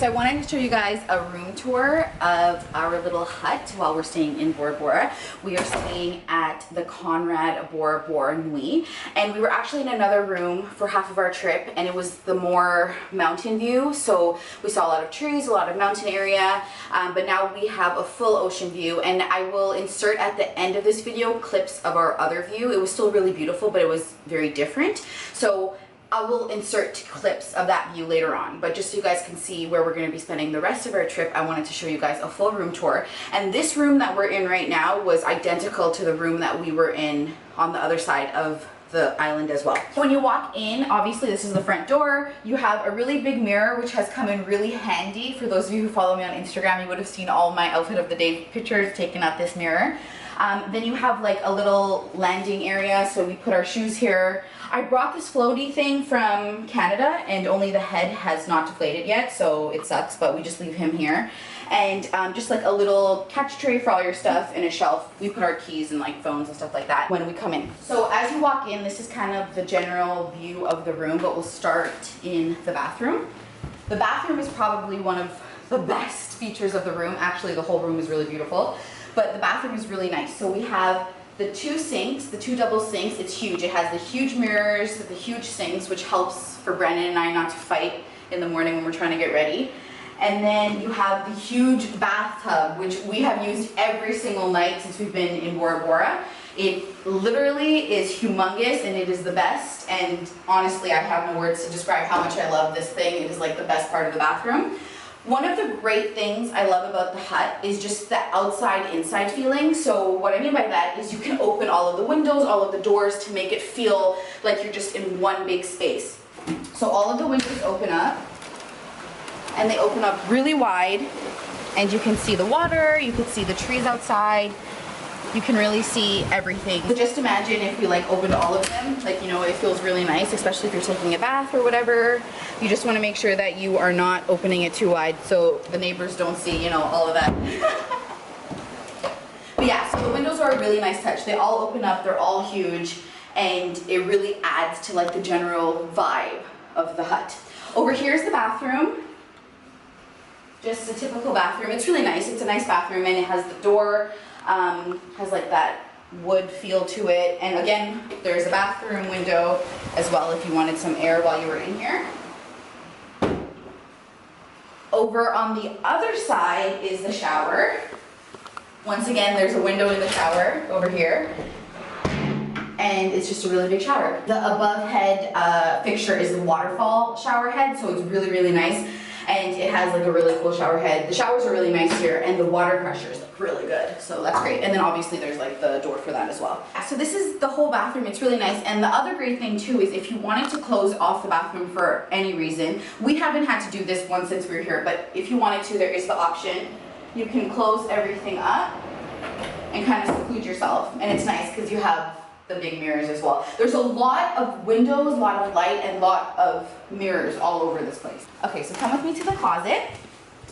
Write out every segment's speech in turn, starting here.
So I wanted to show you guys a room tour of our little hut while we're staying in Bora Bora. We are staying at the Conrad Bora Bora Nui, and we were actually in another room for half of our trip, and it was the more mountain view. So we saw a lot of trees, a lot of mountain area, but now we have a full ocean view, and I will insert at the end of this video clips of our other view. It was still really beautiful, but it was very different. So I will insert clips of that view later on, but just so you guys can see where we're going to be spending the rest of our trip, I wanted to show you guys a full room tour. And this room that we're in right now was identical to the room that we were in on the other side of the island as well. So when you walk in, obviously this is the front door. You have a really big mirror, which has come in really handy. For those of you who follow me on Instagram, you would have seen all my outfit of the day pictures taken at this mirror. Then you have like a little landing area, so we put our shoes here. I brought this floaty thing from Canada, and only the head has not deflated yet, so it sucks, but we just leave him here. And just like a little catch tray for all your stuff and a shelf. We put our keys and like phones and stuff like that when we come in. So as you walk in, this is kind of the general view of the room, but we'll start in the bathroom. The bathroom is probably one of the best features of the room. Actually, the whole room is really beautiful, but the bathroom is really nice. So we have the two sinks, the two double sinks. It's huge. It has the huge mirrors, the huge sinks, which helps for Brandon and I not to fight in the morning when we're trying to get ready. And then you have the huge bathtub, which we have used every single night since we've been in Bora Bora. It literally is humongous, and it is the best. And honestly, I have no words to describe how much I love this thing. It is like the best part of the bathroom. One of the great things I love about the hut is just the outside-inside feeling. So what I mean by that is you can open all of the windows, all of the doors to make it feel like you're just in one big space. So all of the windows open up, and they open up really wide, and you can see the water, you can see the trees outside, you can really see everything. So just imagine if we like opened all of them, like, you know, it feels really nice, especially if you're taking a bath or whatever. You just want to make sure that you are not opening it too wide so the neighbors don't see, you know, all of that. But yeah, so the windows are a really nice touch. They all open up, they're all huge, and it really adds to like the general vibe of the hut. Over here is the bathroom. Just a typical bathroom. It's really nice. It's a nice bathroom, and it has the door, has like that wood feel to it. And again, there's a bathroom window as well if you wanted some air while you were in here. Over on the other side is the shower. Once again, there's a window in the shower over here, and it's just a really big shower. The above head fixture is the waterfall shower head, so it's really, really nice. And it has like a really cool shower head. The showers are really nice here, and the water pressure is like really good, so that's great. And then obviously there's like the door for that as well. So this is the whole bathroom. It's really nice. And the other great thing too is if you wanted to close off the bathroom for any reason, we haven't had to do this one since we were here, but if you wanted to, there is the option. You can close everything up and kind of seclude yourself, and it's nice because you have the big mirrors as well. There's a lot of windows, a lot of light, and a lot of mirrors all over this place. Okay, so come with me to the closet.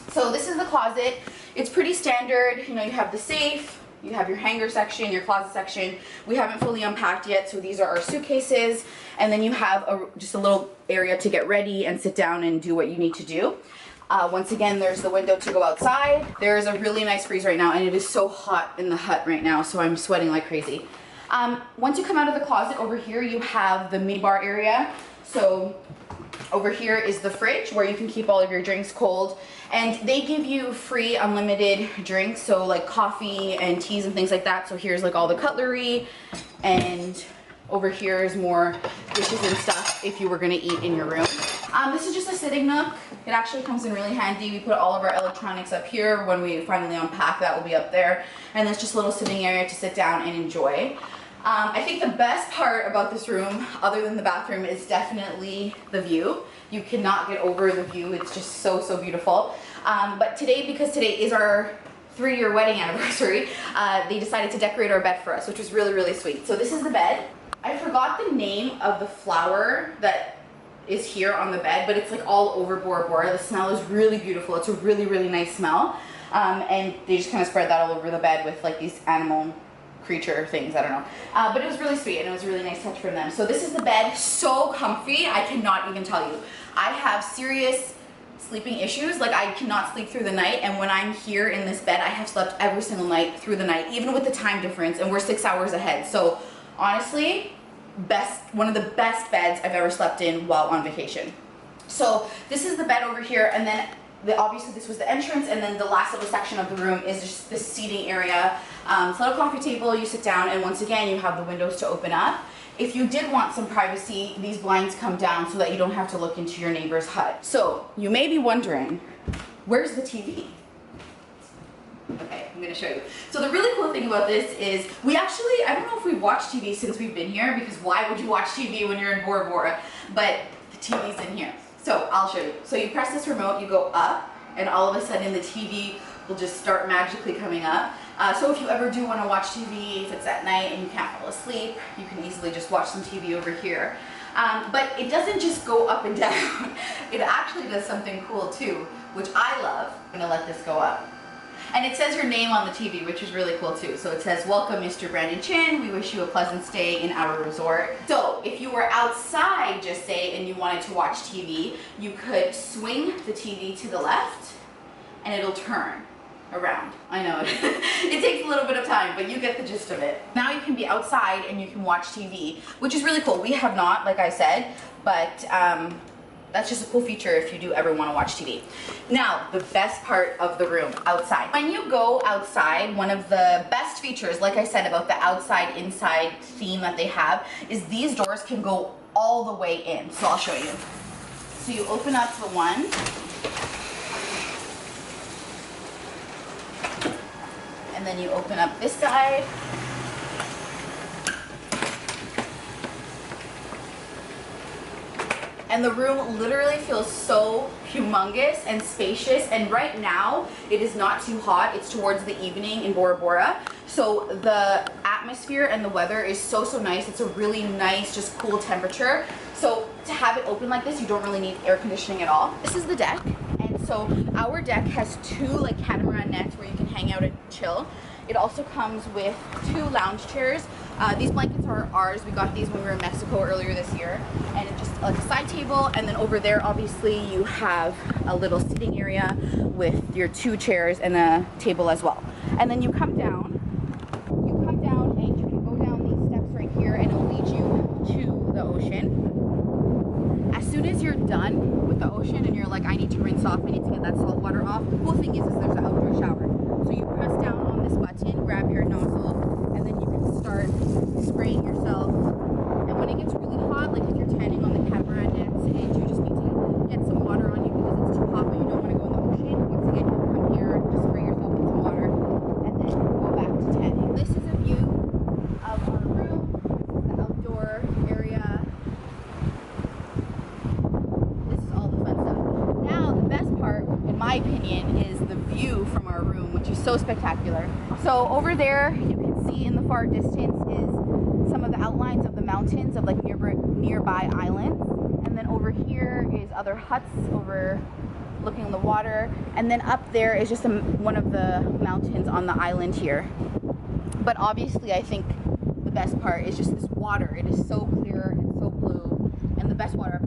So this is the closet. It's pretty standard. You know, you have the safe, you have your hanger section, your closet section. We haven't fully unpacked yet, so these are our suitcases. And then you have just a little area to get ready and sit down and do what you need to do. Once again, there's the window to go outside. There is a really nice breeze right now, and it is so hot in the hut right now, so I'm sweating like crazy. Once you come out of the closet, over here you have the mini bar area. So over here is the fridge where you can keep all of your drinks cold, and they give you free unlimited drinks, so like coffee and teas and things like that. So here's like all the cutlery, and over here is more dishes and stuff if you were going to eat in your room. This is just a sitting nook. It actually comes in really handy. We put all of our electronics up here. When we finally unpack, that will be up there, and there's just a little sitting area to sit down and enjoy. I think the best part about this room, other than the bathroom, is definitely the view. You cannot get over the view. It's just so, so beautiful. But today, because today is our 3-year wedding anniversary, they decided to decorate our bed for us, which was really, really sweet. So this is the bed. I forgot the name of the flower that is here on the bed, but it's like all over Bora Bora. The smell is really beautiful. It's a really, really nice smell. And they just kind of spread that all over the bed with like these animal creature things, I don't know. But it was really sweet, and it was a really nice touch from them. So this is the bed, so comfy, I cannot even tell you. I have serious sleeping issues. Like I cannot sleep through the night, and when I'm here in this bed, I have slept every single night through the night, even with the time difference, and we're 6 hours ahead. So honestly, one of the best beds I've ever slept in while on vacation. So this is the bed over here, and then obviously this was the entrance, and then the last little section of the room is just this seating area. It's a little coffee table, you sit down, and once again you have the windows to open up. If you did want some privacy, these blinds come down so that you don't have to look into your neighbor's hut. So you may be wondering, where's the TV? Okay, I'm gonna show you. So the really cool thing about this is we actually, I don't know if we've watched TV since we've been here, because why would you watch TV when you're in Bora Bora? But the TV's in here. So I'll show you. So you press this remote, you go up, and all of a sudden the TV will just start magically coming up. So if you ever do want to watch TV, if it's at night and you can't fall asleep, you can easily just watch some TV over here. But it doesn't just go up and down. It actually does something cool too, which I love. I'm gonna let this go up. And it says your name on the TV, which is really cool too. So it says, "Welcome, Mr. Brandon Chin. We wish you a pleasant stay in our resort." So if you were outside, just say, and you wanted to watch TV, you could swing the TV to the left and it'll turn around. I know, it takes a little bit of time, but you get the gist of it. Now you can be outside and you can watch TV, which is really cool. We have not, like I said, but that's just a cool feature if you do ever want to watch TV. Now, the best part of the room, outside. When you go outside, one of the best features, like I said, about the outside-inside theme that they have, is these doors can go all the way in. So I'll show you. So you open up the one, and then you open up this side. And the room literally feels so humongous and spacious. And right now, it is not too hot. It's towards the evening in Bora Bora. So the atmosphere and the weather is so nice. It's a really nice, just cool temperature. So to have it open like this, you don't really need air conditioning at all. This is the deck. And so our deck has 2 like catamaran nets where you can hang out and chill. It also comes with 2 lounge chairs. These blankets are ours. We got these when we were in Mexico earlier this year. And it's just like a side table. And then over there, obviously, you have a little seating area with your 2 chairs and a table as well. And then you come down. You come down and you can go down these steps right here, and it'll lead you to the ocean. As soon as you're done with the ocean and you're like, I need to rinse off, I need to get that salt water off, the cool thing is there's an outdoor shower. So you press down on this button, grab your nozzle, and then you can start spraying yourself. And when it gets really hot, like if you're tanning on the catamaran nets and you just need to get some water on you because it's too hot but you don't want to go in the ocean, once again you come here and just spray yourself with some water and then go back to tanning. This is a view of our room, the outdoor area. This is all the fun stuff. Now the best part, in my opinion, is the view from our room, which is so spectacular. So over there, you can see in the far distance is some of the outlines of the mountains of like nearby islands. And then over here is other huts overlooking the water. And then up there is just one of the mountains on the island here. But obviously I think the best part is just this water. It is so clear and so blue, and the best water